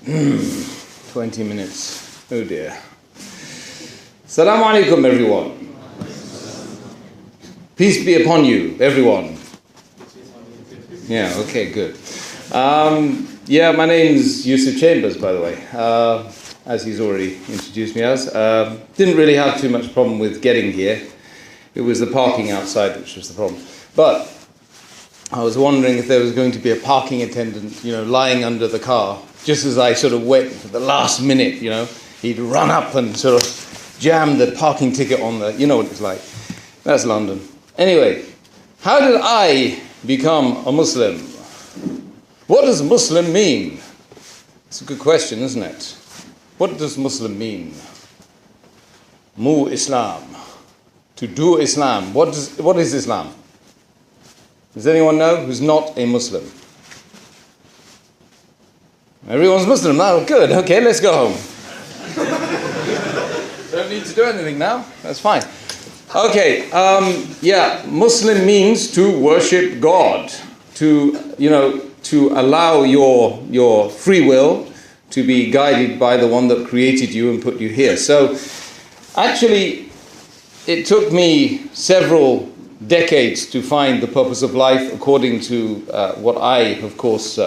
20 minutes. Oh dear. Assalamu alaikum, everyone. Peace be upon you, everyone. Yeah, okay, good. My name's Yusuf Chambers, by the way, as he's already introduced me as. Didn't really have too much problem with getting here. It was the parking outside which was the problem. But I was wondering if there was going to be a parking attendant, lying under the car. Just as I sort of wait for the last minute, he'd run up and sort of jam the parking ticket on the, you know what it's like. That's London. Anyway, how did I become a Muslim? What does Muslim mean? It's a good question, isn't it? What does Muslim mean? Mu Islam. To do Islam. What is Islam? Does anyone know who's not a Muslim? Everyone's Muslim now. Good. Okay, let's go home. Don't need to do anything now. That's fine. Okay. Muslim means to worship God. To allow your free will to be guided by the one that created you and put you here. So, actually, it took me several decades to find the purpose of life according to what I, of course,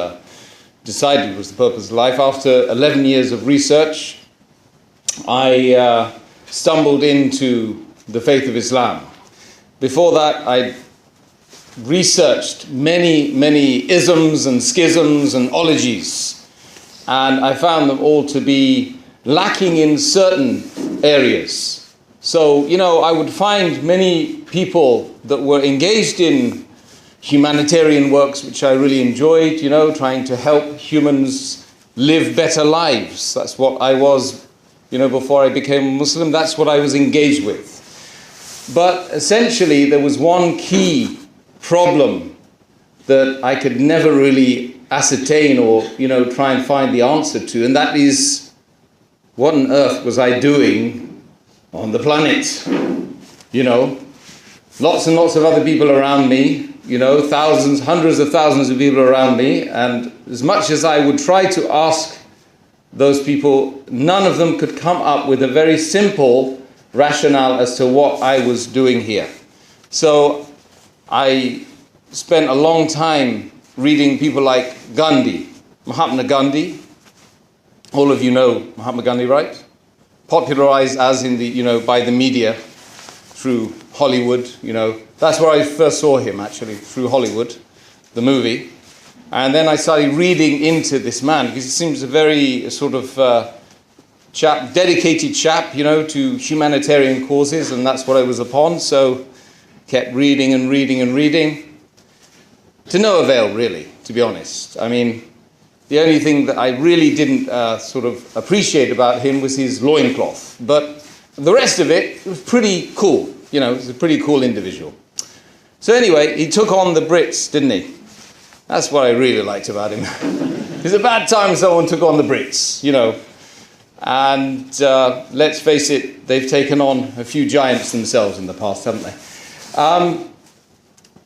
decided was the purpose of life. After 11 years of research, I stumbled into the faith of Islam. Before that, I researched many isms and schisms and ologies, and I found them all to be lacking in certain areas. So, I would find many people that were engaged in humanitarian works, which I really enjoyed, trying to help humans live better lives. That's what I was, before I became a Muslim. That's what I was engaged with. But essentially, there was one key problem that I could never really ascertain or, try and find the answer to, and that is, what on earth was I doing on the planet? Lots and lots of other people around me, thousands, hundreds of thousands of people around me, and as much as I would try to ask those people, none of them could come up with a very simple rationale as to what I was doing here. So I spent a long time reading people like Gandhi, Mahatma Gandhi. All of you know Mahatma Gandhi, right? Popularized as in the, by the media through Hollywood, That's where I first saw him, actually, through Hollywood, the movie. And then I started reading into this man, because he seems a very sort of dedicated chap, to humanitarian causes, and that's what I was upon. So kept reading and reading and reading, to no avail, really, to be honest. I mean, the only thing that I really didn't sort of appreciate about him was his loincloth. But the rest of it was pretty cool. He was a pretty cool individual. So anyway, he took on the Brits, didn't he? That's what I really liked about him. It's a bad time someone took on the Brits, And let's face it, they've taken on a few giants themselves in the past, haven't they?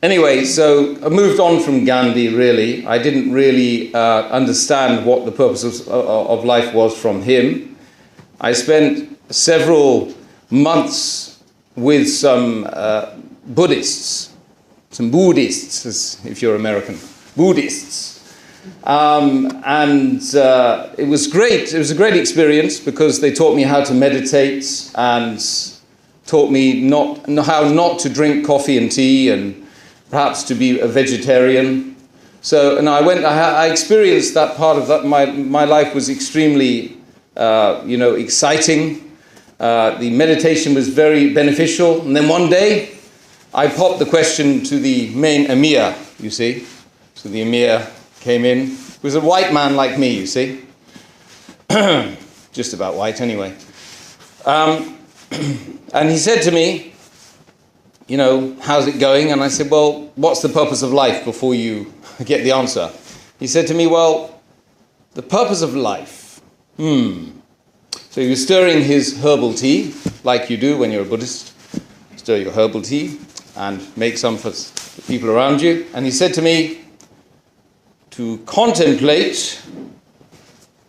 Anyway, so I moved on from Gandhi, really. I didn't really understand what the purpose of life was from him. I spent several months with some Buddhists, if you're American, Buddhists. And it was great. It was a great experience because they taught me how to meditate and taught me how not to drink coffee and tea and perhaps to be a vegetarian. So, and I experienced that part of that. My life was extremely, exciting. The meditation was very beneficial. And then one day, I popped the question to the main emir, you see. So the emir came in. He was a white man like me, you see. Just about white, anyway. And he said to me, how's it going? And I said, well, what's the purpose of life before you get the answer? He said to me, well, the purpose of life. So he was stirring his herbal tea, like you do when you're a Buddhist. Stir your herbal tea and make some for the people around you. And he said to me, to contemplate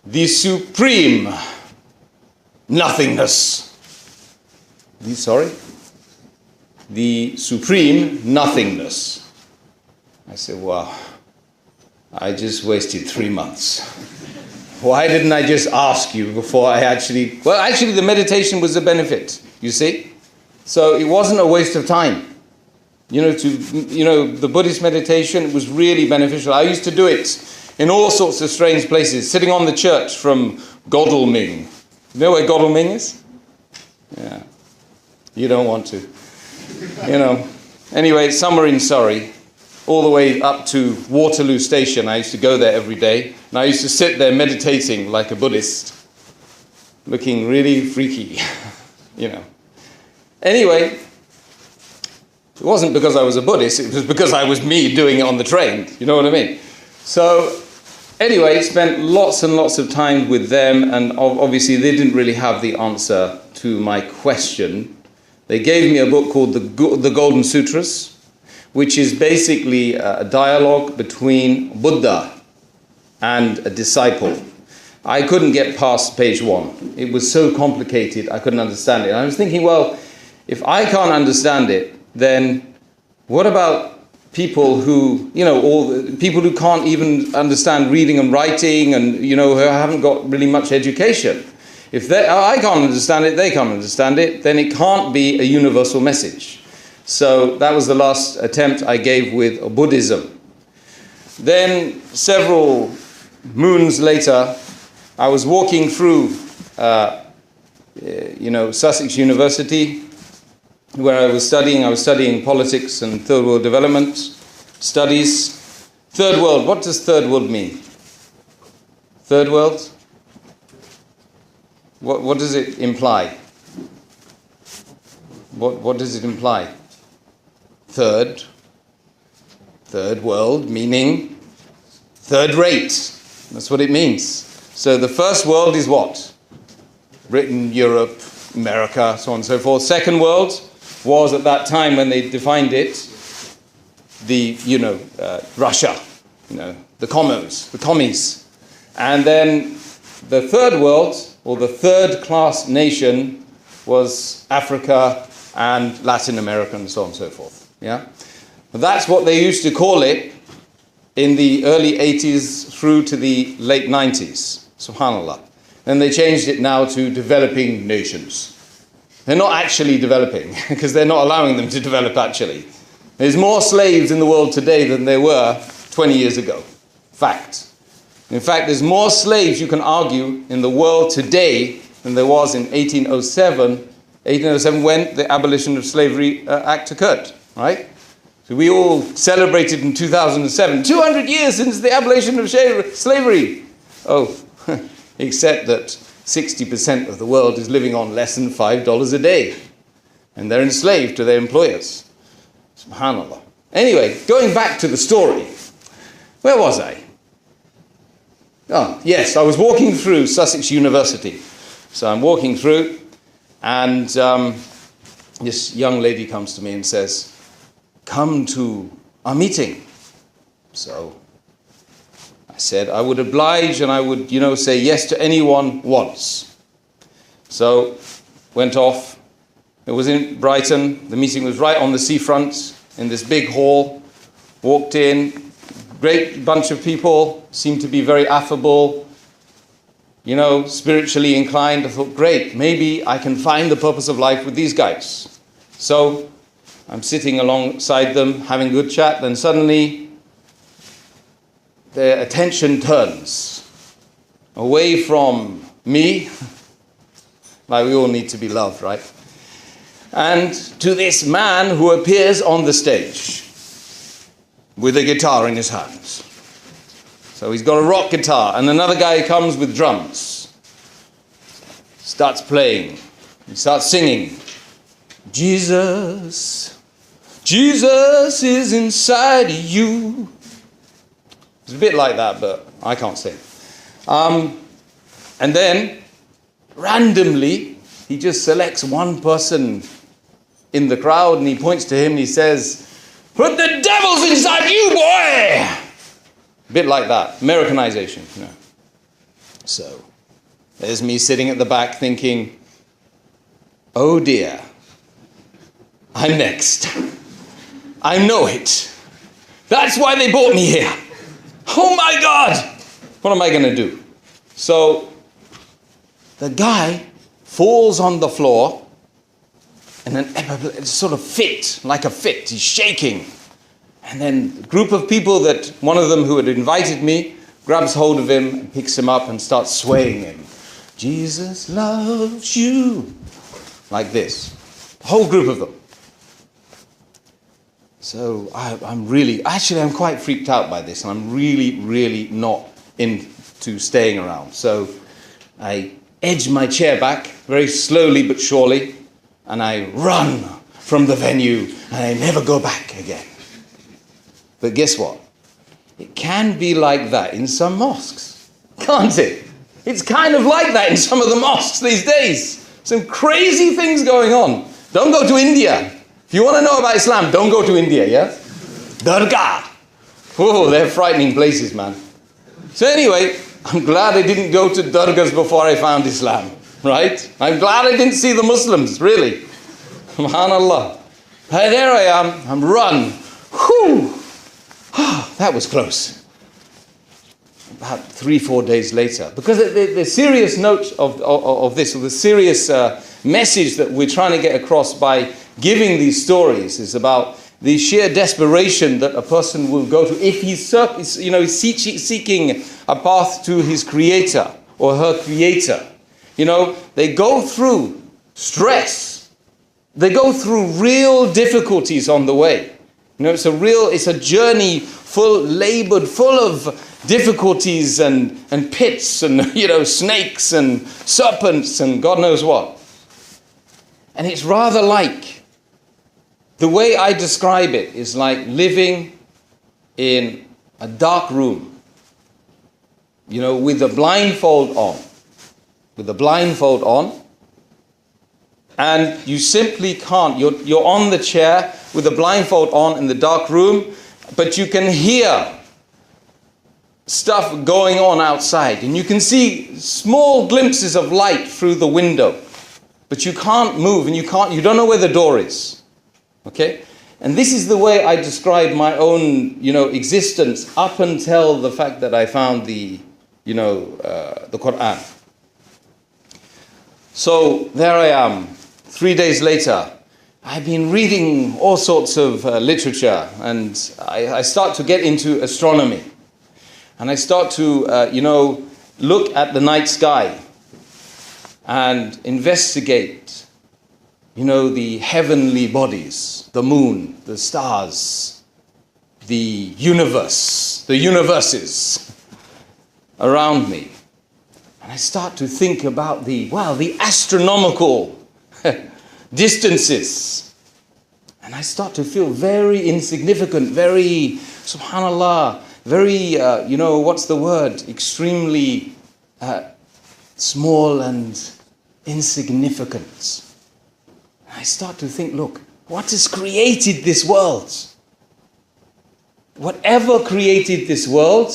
the supreme nothingness. The supreme nothingness. I said, wow, I just wasted 3 months. Why didn't I just ask you before I actually... Well, actually, the meditation was a benefit, you see? So it wasn't a waste of time. The Buddhist meditation was really beneficial. I used to do it in all sorts of strange places, sitting on the church from Godalming. You know where Godalming is? Yeah. You don't want to. Anyway, somewhere in Surrey, all the way up to Waterloo Station. I used to go there every day. And I used to sit there meditating like a Buddhist, looking really freaky, Anyway, it wasn't because I was a Buddhist, it was because I was me doing it on the train. You know what I mean? So, anyway, spent lots and lots of time with them, and obviously they didn't really have the answer to my question. They gave me a book called the Golden Sutras, which is basically a dialogue between Buddha and a disciple. I couldn't get past page 1. It was so complicated, I couldn't understand it. And I was thinking, well, if I can't understand it, then what about people who, people who can't even understand reading and writing and, who haven't got really much education? If I can't understand it, they can't understand it, then it can't be a universal message. So that was the last attempt I gave with Buddhism. Then several moons later, I was walking through, Sussex University, where I was studying politics and third world development studies. Third world, what does third world mean? Third world? What does it imply? What does it imply? Third world, meaning third rate. That's what it means. So the first world is what? Britain, Europe, America, so on and so forth. Second world was at that time when they defined it, Russia, the commies. And then the third world, or the third class nation, was Africa and Latin America and so on and so forth. Yeah? That's what they used to call it in the early 80s through to the late 90s. Subhanallah. Then they changed it now to developing nations. They're not actually developing, because they're not allowing them to develop actually. There's more slaves in the world today than there were 20 years ago. Fact. In fact, there's more slaves, you can argue, in the world today than there was in 1807 when the Abolition of Slavery Act occurred, right? So we all celebrated in 2007, 200 years since the abolition of slavery. Oh, except that 60% of the world is living on less than $5 a day. And they're enslaved to their employers. SubhanAllah. Anyway, going back to the story. Where was I? Oh, yes, I was walking through Sussex University. So I'm walking through, and this young lady comes to me and says, "Come to our meeting." So I said I would oblige and I would, say yes to anyone once. So went off. It was in Brighton. The meeting was right on the seafront in this big hall. Walked in. Great bunch of people, seemed to be very affable, spiritually inclined. I thought, great, maybe I can find the purpose of life with these guys. So I'm sitting alongside them, having a good chat, then suddenly their attention turns away from me, like we all need to be loved, right? And to this man who appears on the stage with a guitar in his hands. So he's got a rock guitar, and another guy comes with drums. Starts playing. He starts singing. Jesus, Jesus is inside you. It's a bit like that, but I can't sing. And then, randomly, he just selects one person in the crowd, and he points to him and he says, "Put the devils inside you, boy!" A bit like that. Americanization. So there's me sitting at the back thinking, oh dear, I'm next. I know it. That's why they brought me here. Oh my God, what am I going to do? So the guy falls on the floor and then it's sort of fit, like a fit. He's shaking. And then a group of people that one of them who had invited me grabs hold of him and picks him up and starts swaying him. Jesus loves you. Like this. A whole group of them. So I'm quite freaked out by this, and I'm really not into staying around. So I edge my chair back very slowly but surely, and I run from the venue, and I never go back again. But guess what? It can be like that in some mosques, can't it? It's kind of like that in some of the mosques these days. Some crazy things going on. Don't go to India. If you want to know about Islam, don't go to India, yeah? Dargah. Oh, they're frightening places, man. So anyway, I'm glad I didn't go to dargahs before I found Islam, right? I'm glad I didn't see the Muslims, really. Subhanallah. Hey, there I am. I'm run. Whew. Oh, that was close. About 3-4 days later. Because the serious note of this, or the serious message that we're trying to get across by giving these stories is about the sheer desperation that a person will go to if he's seeking a path to his creator or her creator. You know, they go through stress. They go through real difficulties on the way. You know, it's a journey labored, full of difficulties and pits and, snakes and serpents and God knows what. And it's rather like, the way I describe it is like living in a dark room, with a blindfold on. And you simply can't. You're on the chair with the blindfold on in the dark room, but you can hear stuff going on outside. And you can see small glimpses of light through the window. But you can't move and you don't know where the door is. Okay? And this is the way I describe my own, existence up until the fact that I found the Quran. So there I am. 3 days later, I've been reading all sorts of literature, and I start to get into astronomy. And I start to, look at the night sky and investigate, the heavenly bodies, the moon, the stars, the universe, the universes around me. And I start to think about the astronomical distances. And I start to feel very insignificant, very, subhanallah, very, extremely small and insignificant. I start to think, look, what has created this world? Whatever created this world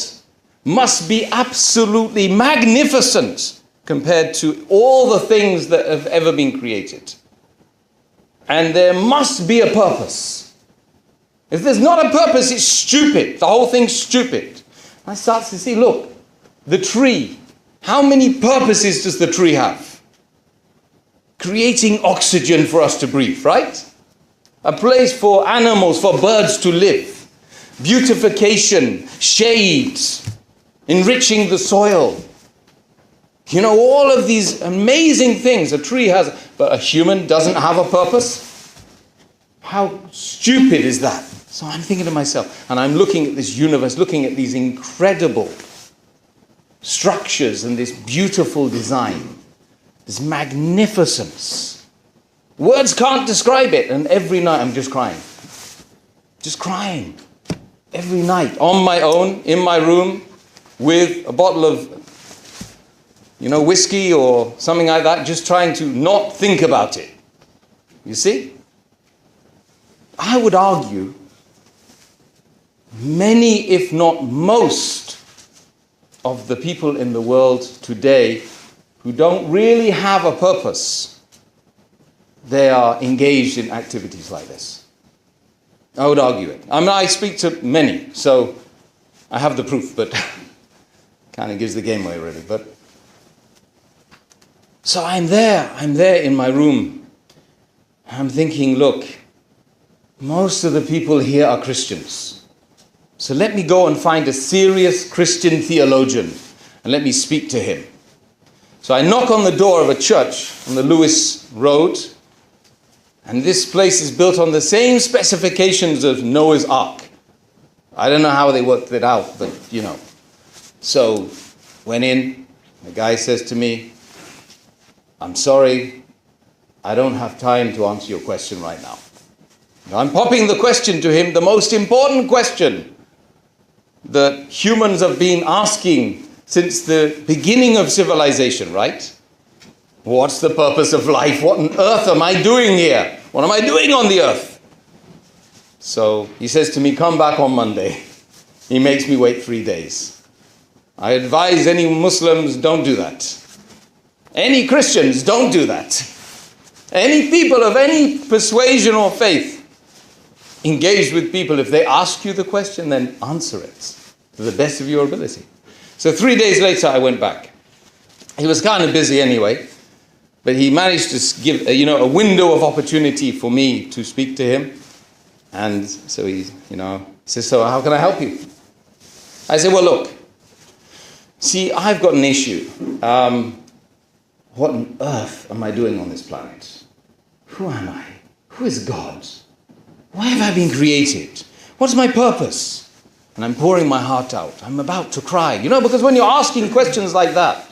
must be absolutely magnificent compared to all the things that have ever been created. And there must be a purpose. If there's not a purpose, it's stupid. The whole thing's stupid. I start to see, look, the tree. How many purposes does the tree have? Creating oxygen for us to breathe, right? A place for animals, for birds to live. Beautification, shades, enriching the soil. All of these amazing things a tree has, but a human doesn't have a purpose? How stupid is that? So I'm thinking to myself, and I'm looking at this universe, looking at these incredible structures and this beautiful design, this magnificence. Words can't describe it. And every night I'm just crying. Just crying. Every night, on my own, in my room, with a bottle of, whiskey or something like that, just trying to not think about it. You see? I would argue many, if not most, of the people in the world today who don't really have a purpose, they are engaged in activities like this. I would argue it. I mean, I speak to many, so I have the proof, but kind of gives the game away, really. But so I'm there in my room. I'm thinking, look, most of the people here are Christians. So let me go and find a serious Christian theologian and let me speak to him. So I knock on the door of a church on the Lewis Road, and this place is built on the same specifications of Noah's Ark. I don't know how they worked it out, but you know. So went in, the guy says to me, I'm sorry, I don't have time to answer your question right now. I'm popping the question to him, the most important question that humans have been asking since the beginning of civilization, right? What's the purpose of life? What on earth am I doing here? What am I doing on the earth? So he says to me, come back on Monday. He makes me wait 3 days. I advise any Muslims, don't do that. Any Christians, don't do that. Any people of any persuasion or faith, engage with people. If they ask you the question, then answer it to the best of your ability. So 3 days later, I went back. He was kind of busy anyway, but he managed to give a window of opportunity for me to speak to him. And so he says, so how can I help you? I said, well, look, see, I've got an issue. What on earth am I doing on this planet? Who am I? Who is God? Why have I been created? What's my purpose? And I'm pouring my heart out. I'm about to cry. Because when you're asking questions like that,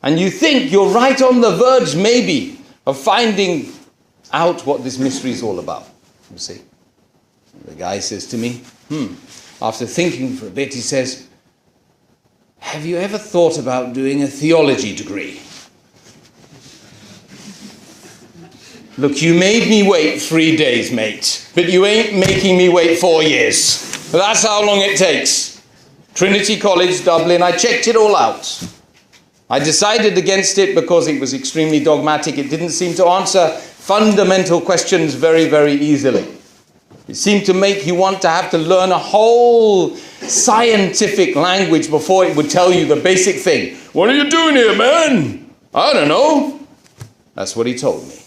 and you think you're right on the verge, maybe, of finding out what this mystery is all about, you see. The guy says to me, after thinking for a bit, he says, have you ever thought about doing a theology degree? Look, you made me wait 3 days, mate, but you ain't making me wait 4 years. That's how long it takes. Trinity College, Dublin, I checked it all out. I decided against it because it was extremely dogmatic. It didn't seem to answer fundamental questions very, very easily. It seemed to make you want to have to learn a whole scientific language before it would tell you the basic thing. What are you doing here, man? I don't know. That's what he told me.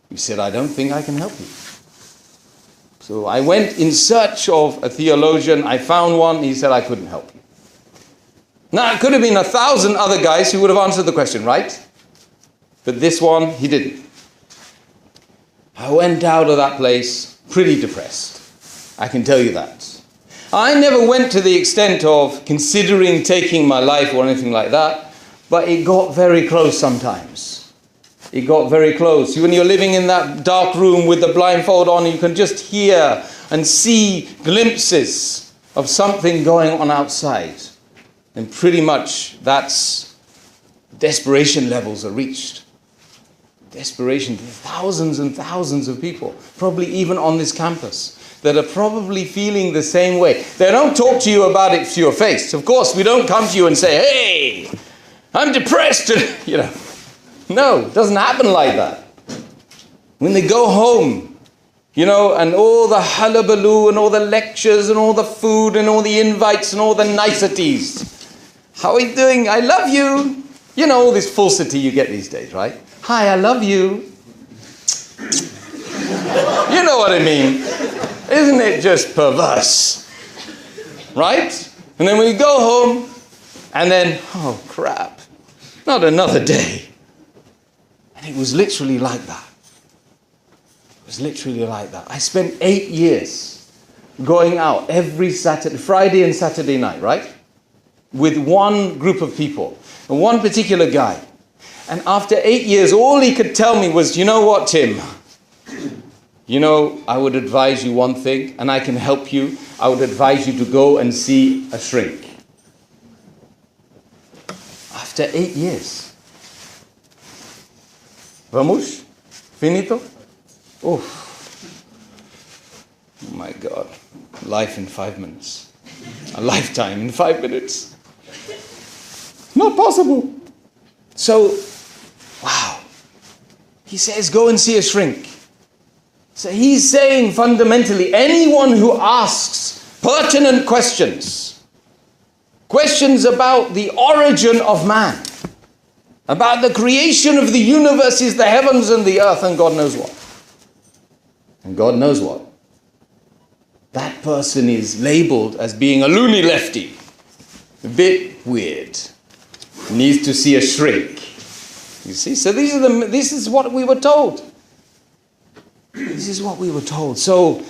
He said, I don't think I can help you. So I went in search of a theologian. I found one. He said, I couldn't help you. Now, it could have been 1,000 other guys who would have answered the question, right? But this one, he didn't. I went out of that place pretty depressed. I can tell you that. I never went to the extent of considering taking my life or anything like that, but it got very close sometimes. It got very close. When you're living in that dark room with the blindfold on, you can just hear and see glimpses of something going on outside. And pretty much that's desperation levels are reached. Desperation. Thousands and thousands of people, probably even on this campus, that are probably feeling the same way. They don't talk to you about it to your face. Of course, we don't come to you and say, hey, I'm depressed. No, it doesn't happen like that. When they go home, and all the hullabaloo and all the lectures and all the food and all the invites and all the niceties. How are you doing? I love you. All this falsity you get these days, right? Hi, I love you. You know what I mean? Isn't it just perverse? Right? And then when you go home, and then, oh crap, not another day. And it was literally like that. It was literally like that. I spent 8 years going out every Friday and Saturday night, right? With one group of people, and one particular guy. And after 8 years, all he could tell me was, you know what, Tim? I would advise you one thing, and I can help you. I would advise you to go and see a shrink. After 8 years. Vamos? Finito? Oh my God. Life in 5 minutes. A lifetime in 5 minutes. Not possible. So, wow. He says, go and see a shrink. So he's saying fundamentally, anyone who asks pertinent questions, questions about the origin of man, about the creation of the universes, the heavens and the earth, and God knows what. And God knows what. That person is labeled as being a loony lefty. A bit weird. Needs to see a shrink. You see? So this is what we were told. This is what we were told. So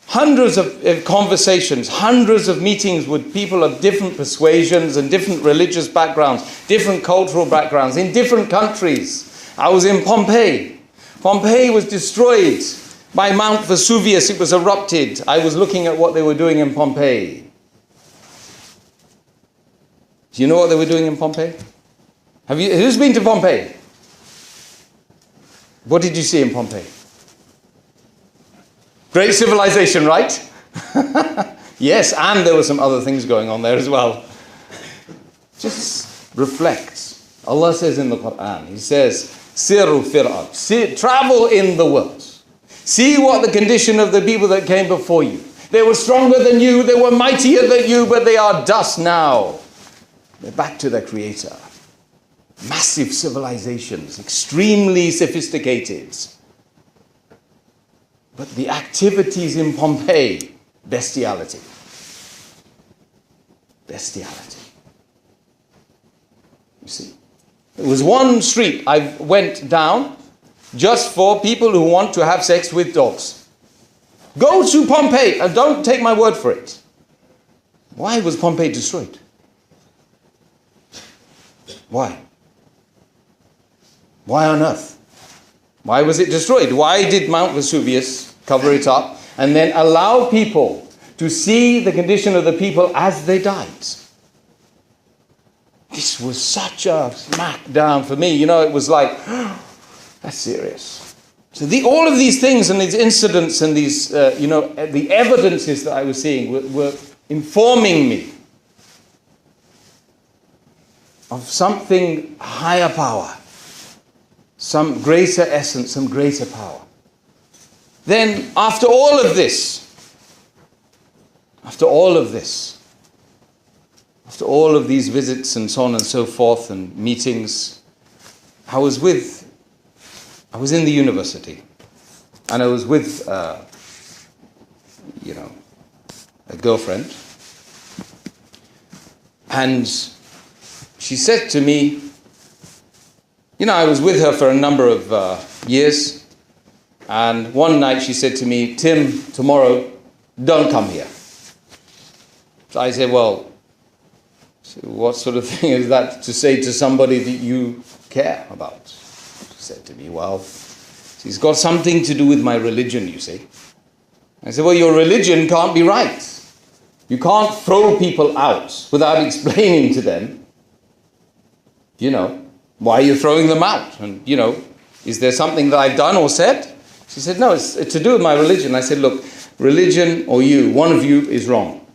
hundreds of conversations, hundreds of meetings with people of different persuasions and different religious backgrounds, different cultural backgrounds, in different countries. I was in Pompeii. Pompeii was destroyed by Mount Vesuvius. It was erupted. I was looking at what they were doing in Pompeii. Do you know what they were doing in Pompeii? Who's been to Pompeii? What did you see in Pompeii? Great civilization, right? Yes, and there were some other things going on there as well. Just reflect. Allah says in the Quran, He says, Siru fil ard. Travel in the world. See what the condition of the people that came before you. They were stronger than you, they were mightier than you, but they are dust now. They're back to their Creator. Massive civilizations, extremely sophisticated. But the activities in Pompeii, bestiality. Bestiality. You see. There was one street I went down just for people who want to have sex with dogs. Go to Pompeii and don't take my word for it. Why was Pompeii destroyed? Why? Why on earth? Why was it destroyed? Why did Mount Vesuvius cover it up and then allow people to see the condition of the people as they died? This was such a smackdown for me. You know, it was like, that's serious. So all of these things and these incidents and these, the evidences that I was seeing were informing me of something higher power, some greater essence, some greater power. Then, after all of this, after all of these visits and so on and so forth and meetings, I was in the university, and I was with, a girlfriend, and she said to me, I was with her for a number of years, and one night she said to me, Tim, tomorrow, don't come here. So I said, well, what sort of thing is that to say to somebody that you care about? She said to me, well, it's got something to do with my religion, you see. I said, well, your religion can't be right. You can't throw people out without explaining to them, why you're throwing them out. And, is there something that I've done or said? She said, no, it's to do with my religion. I said, look, religion or you, one of you is wrong.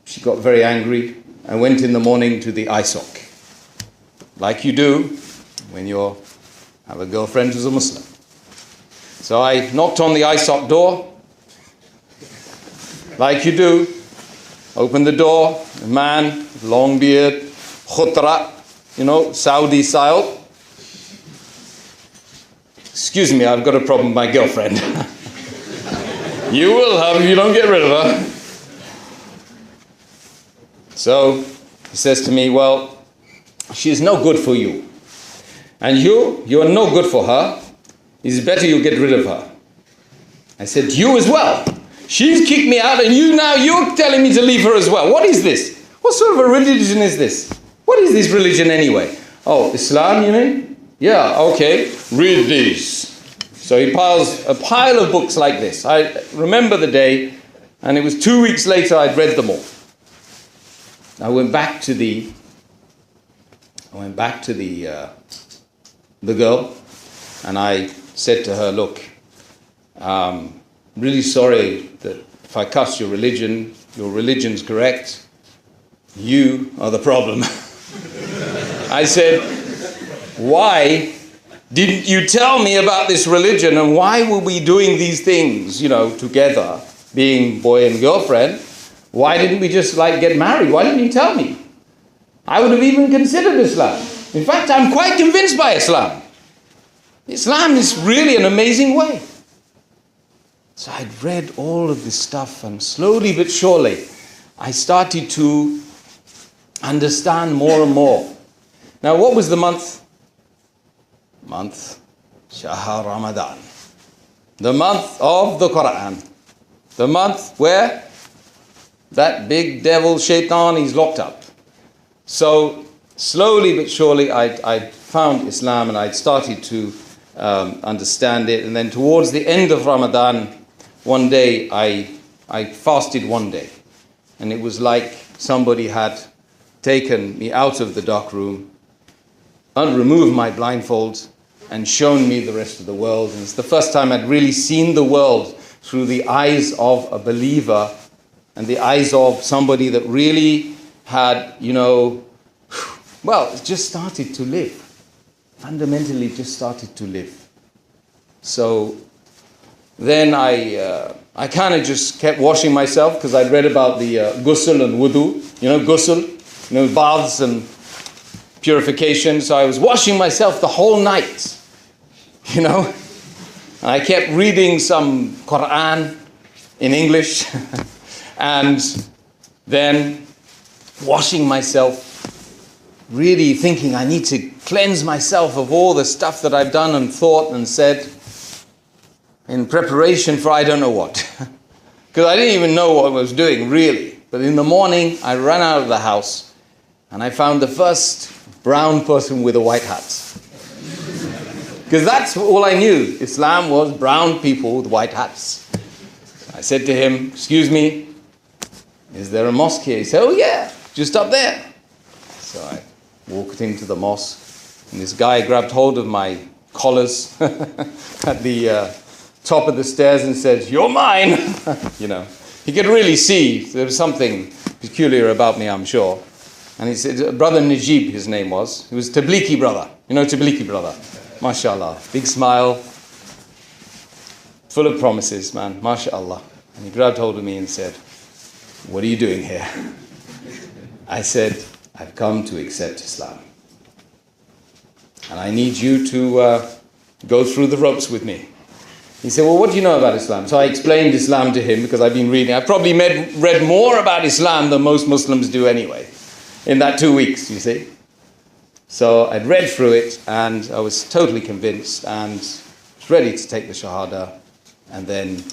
She got very angry. I went in the morning to the ISOC, like you do when you have a girlfriend who's a Muslim. So I knocked on the ISOC door, like you do, opened the door, a man, long beard, khutra, Saudi style. Excuse me, I've got a problem with my girlfriend. You will have if you don't get rid of her. So he says to me, well, she is no good for you. And you are no good for her. It's better you get rid of her. I said, you as well. She's kicked me out and you're telling me to leave her as well. What is this? What sort of a religion is this? What is this religion anyway? Oh, Islam, you mean? Yeah, okay. Read these. So he piles a pile of books like this. I remember the day, and it was 2 weeks later I'd read them all. I went back to the girl, and I said to her, look, really sorry that if I cuss your religion's correct. You are the problem. I said, why didn't you tell me about this religion, and why were we doing these things, together, being boy and girlfriend? Why didn't we just get married? Why didn't you tell me? I would have even considered Islam. In fact, I'm quite convinced by Islam. Islam is really an amazing way. So I'd read all of this stuff, and slowly but surely, I started to understand more and more. Now, what was the month? Shahr Ramadan. The month of the Quran. The month where that big devil shaitan is locked up. So slowly but surely I found Islam, and I started to understand it. And then towards the end of Ramadan, one day I fasted one day. And it was like somebody had taken me out of the dark room and removed my blindfolds and shown me the rest of the world. And it's the first time I'd really seen the world through the eyes of a believer and the eyes of somebody that really had, it just started to live. Fundamentally just started to live. So then I kind of just kept washing myself, because I'd read about the ghusl and wudu, ghusl, baths and purification. So I was washing myself the whole night, I kept reading some Quran in English and then washing myself, really thinking I need to cleanse myself of all the stuff that I've done and thought and said in preparation for I don't know what. Because I didn't even know what I was doing, really. But in the morning, I ran out of the house and I found the first brown person with a white hat. Because that's all I knew. Islam was brown people with white hats. I said to him, excuse me, is there a mosque here? He said, oh yeah, just up there. So I walked into the mosque, and this guy grabbed hold of my collars at the top of the stairs and said, you're mine. He could really see there was something peculiar about me, I'm sure. And he said, Brother Najib, his name was. He was Tabliki brother. Tabliki brother. MashaAllah. Big smile. Full of promises, man. MashaAllah. And he grabbed hold of me and said, what are you doing here? I said, I've come to accept Islam. And I need you to go through the ropes with me. He said, well, what do you know about Islam? So I explained Islam to him, because I've been reading. I probably read more about Islam than most Muslims do anyway, in that 2 weeks, you see. So I'd read through it, and I was totally convinced, and was ready to take the Shahada. And then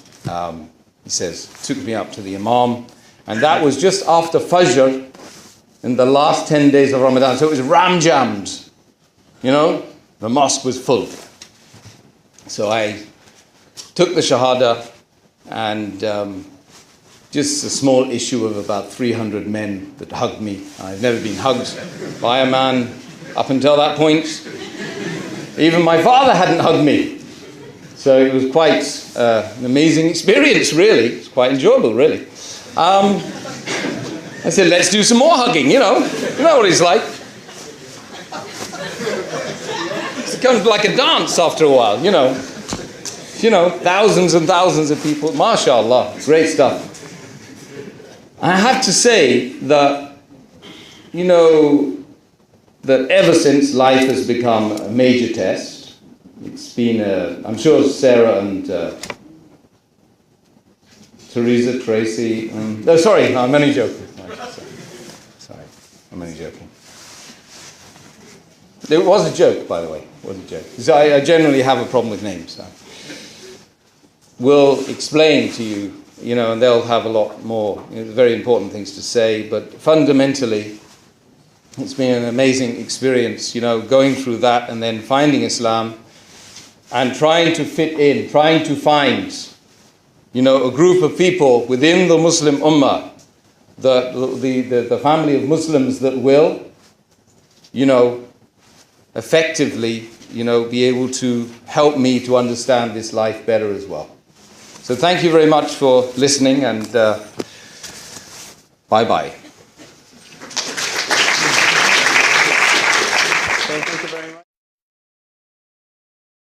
he says, took me up to the Imam, and that was just after Fajr in the last 10 days of Ramadan. So it was ram-jammed, the mosque was full. So I took the Shahada, and just a small issue of about 300 men that hugged me. I've never been hugged by a man up until that point. Even my father hadn't hugged me. So it was quite an amazing experience, really. It's quite enjoyable, really. I said, let's do some more hugging, You know what it's like. It becomes like a dance after a while, thousands and thousands of people. MashaAllah, great stuff. I have to say that, that ever since life has become a major test, it's been I'm sure Sarah and Tracy, no, sorry, I'm only joking. Sorry, I'm only joking. It was a joke, by the way. It was a joke. So I generally have a problem with names. So. We'll explain to you, and they'll have a lot more very important things to say. But fundamentally, it's been an amazing experience, going through that and then finding Islam and trying to fit in, trying to find, a group of people within the Muslim Ummah, the family of Muslims that will, effectively, be able to help me to understand this life better as well. So thank you very much for listening, and bye-bye. very much.